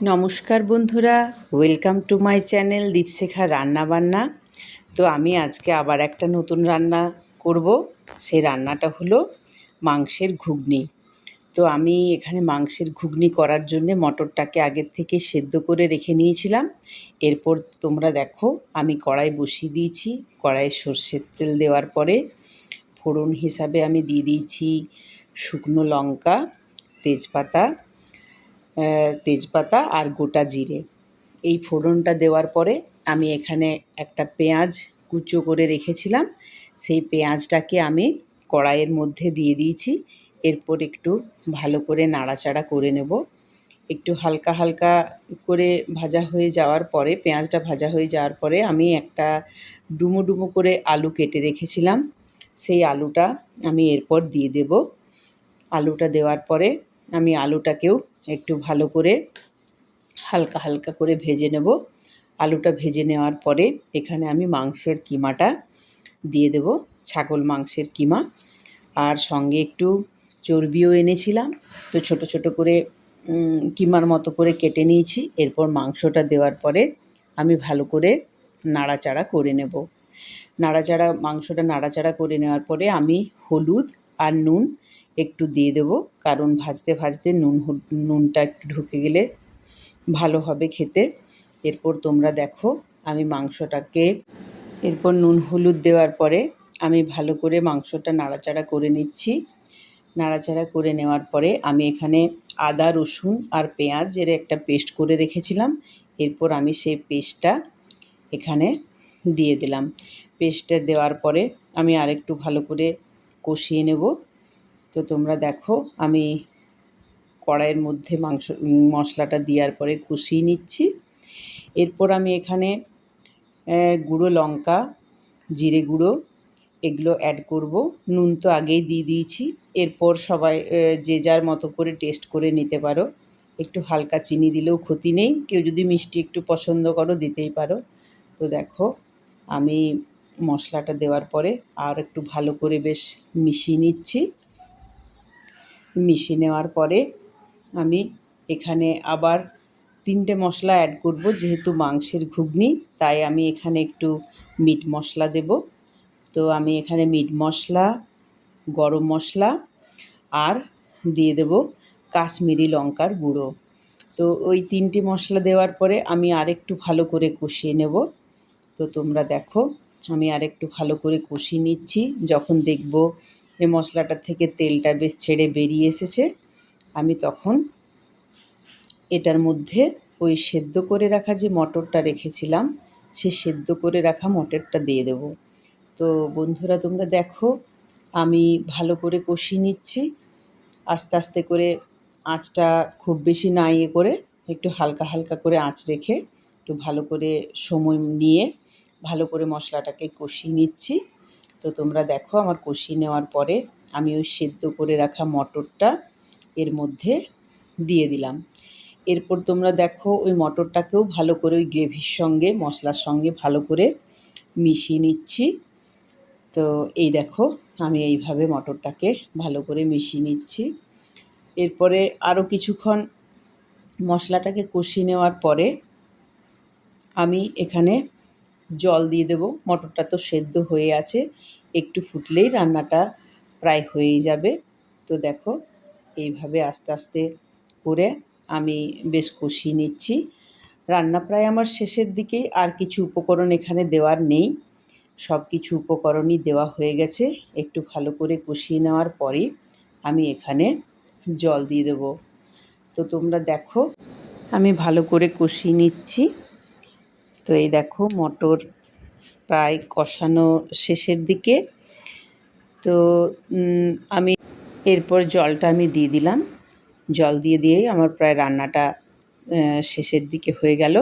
নমস্কার বন্ধুরা, welcome to my channel দীপশেখা রান্নাবান্না। তো আমি আজকে আবার একটা নতুন রান্না করব। সেই রান্নাটা হলো মাংসের ঘুগনি। তো আমি এখানে মাংসের ঘুগনি করার জন্যে মটরটাকে আগের থেকে সেদ্ধ করে রেখে নিয়েছিলাম। এরপর তোমরা দেখো আমি কড়াই বসিয়ে দিয়েছি। কড়াইয়ে সর্ষের তেল দেওয়ার পরে ফোড়ন হিসাবে আমি দিয়ে দিয়েছি শুকনো লঙ্কা, তেজপাতা আর গোটা জিরে। এই ফোড়নটা দেওয়ার পরে আমি এখানে একটা পেঁয়াজ কুচো করে রেখেছিলাম, সেই পেঁয়াজটাকে আমি কড়াইয়ের মধ্যে দিয়ে দিয়েছি। এরপর একটু ভালো করে নাড়াচাড়া করে নেব। একটু হালকা হালকা করে ভাজা হয়ে যাওয়ার পরে, পেঁয়াজটা ভাজা হয়ে যাওয়ার পরে আমি একটা ডুমো ডুমো করে আলু কেটে রেখেছিলাম, সেই আলুটা আমি এরপর দিয়ে দেব। আলুটা দেওয়ার পরে আমি আলুটাকেও একটু ভালো করে হালকা হালকা করে ভেজে নেব। আলুটা ভেজে নেওয়ার পরে এখানে আমি মাংসের কিমাটা দিয়ে দেব, ছাগল মাংসের কিমা। আর সঙ্গে একটু চর্বিও এনেছিলাম, তো ছোট ছোট করে কিমার মতো করে কেটে নিয়েছি। এরপর মাংসটা দেওয়ার পরে আমি ভালো করে নাড়াচাড়া করে নেব। মাংসটা নাড়াচাড়া করে নেওয়ার পরে আমি হলুদ আর নুন একটু দিয়ে দেব, কারণ ভাজতে ভাজতে নুনটা একটু ঢুকে গেলে ভালো হবে খেতে। এরপর তোমরা দেখো আমি এরপর নুন হলুদ দেওয়ার পরে আমি ভালো করে মাংসটা নাড়াচাড়া করে নিচ্ছি। নাড়াচাড়া করে নেওয়ার পরে আমি এখানে আদা, রসুন আর পেঁয়াজের একটা পেস্ট করে রেখেছিলাম। এরপর আমি সেই পেস্টটা এখানে দিয়ে দিলাম। পেস্টটা দেওয়ার পরে আমি আরেকটু ভালো করে কষিয়ে নেব। তো তোমরা দেখো আমি কড়াইয়ের মধ্যে মশলাটা দেওয়ার পরে কষিয়ে নিচ্ছি। এরপর আমি এখানে গুঁড়ো লঙ্কা, জিরে গুঁড়ো এগুলো অ্যাড করব। নুন তো আগেই দিয়ে দিয়েছি। এরপর সবাই যে যার মতো করে টেস্ট করে নিতে পারো। একটু হালকা চিনি দিলেও ক্ষতি নেই, কেউ যদি মিষ্টি একটু পছন্দ করো দিতেই পারো। তো দেখো আমি মশলাটা দেওয়ার পরে আর একটু ভালো করে বেশ মিশিয়ে নিচ্ছি। মিশিয়ে নেওয়ার পরে আমি এখানে আবার 3টে মশলা অ্যাড করব, যেহেতু মাংসের ঘুগনি তাই আমি এখানে একটু মিট মশলা দেব। তো আমি এখানে মিট মশলা, গরম মশলা আর দিয়ে দেব কাশ্মীরি লঙ্কার গুঁড়ো। তো ওই 3টে মশলা দেওয়ার পরে আমি আরেকটু ভালো করে কষিয়ে নেব। তো তোমরা দেখো আমি আরেকটু ভালো করে কষিয়ে নিচ্ছি। যখন দেখব এই মশলাটার থেকে তেলটা বেশ ছেড়ে বেরিয়ে এসেছে, আমি তখন এটার মধ্যে ওই সেদ্ধ করে রাখা যে মটরটা রেখেছিলাম, সে সেদ্ধ করে রাখা মটরটা দিয়ে দেব। তো বন্ধুরা তোমরা দেখো আমি ভালো করে কষিয়ে নিচ্ছি। আস্তে আস্তে করে আঁচটা খুব বেশি না করে একটু হালকা হালকা করে আঁচ রেখে একটু ভালো করে সময় নিয়ে ভালো করে মশলাটাকে কষিয়ে নিচ্ছি। তো তোমরা দেখো আমার কষিয়ে নেওয়ার পরে আমি ওই সেদ্ধ করে রাখা মটরটা এর মধ্যে দিয়ে দিলাম। এরপর তোমরা দেখো ওই মটরটাকেও ভালো করে ওই গ্রেভির সঙ্গে, মশলার সঙ্গে ভালো করে মিশিয়ে নিচ্ছি। তো এই দেখো আমি এইভাবে মটরটাকে ভালো করে মিশিয়ে নিচ্ছি। এরপরে আরও কিছুক্ষণ মশলাটাকে কষিয়ে নেওয়ার পরে আমি এখানে জল দিয়ে দেব। মটরটা তো সেদ্ধ হয়ে আছে, একটু ফুটলেই রান্নাটা প্রায় হয়েই যাবে। তো দেখো এইভাবে আস্তে আস্তে করে আমি বেশ কষিয়ে নিচ্ছি। রান্না প্রায় আমার শেষের দিকেই, আর কিছু উপকরণ এখানে দেওয়ার নেই, সব কিছু উপকরণই দেওয়া হয়ে গেছে। একটু ভালো করে কষিয়ে নেওয়ার পরে আমি এখানে জল দিয়ে দেব। তো তোমরা দেখো আমি ভালো করে কষিয়ে নিচ্ছি। তো এই দেখো মটর প্রায় কষানো শেষের দিকে। তো আমি এরপর জলটা আমি দিয়ে দিলাম। জল দিয়েই আমার প্রায় রান্নাটা শেষের দিকে হয়ে গেল।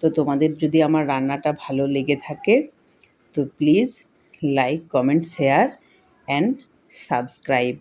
তো তোমাদের যদি আমার রান্নাটা ভালো লেগে থাকে তো please like, comment, share and subscribe.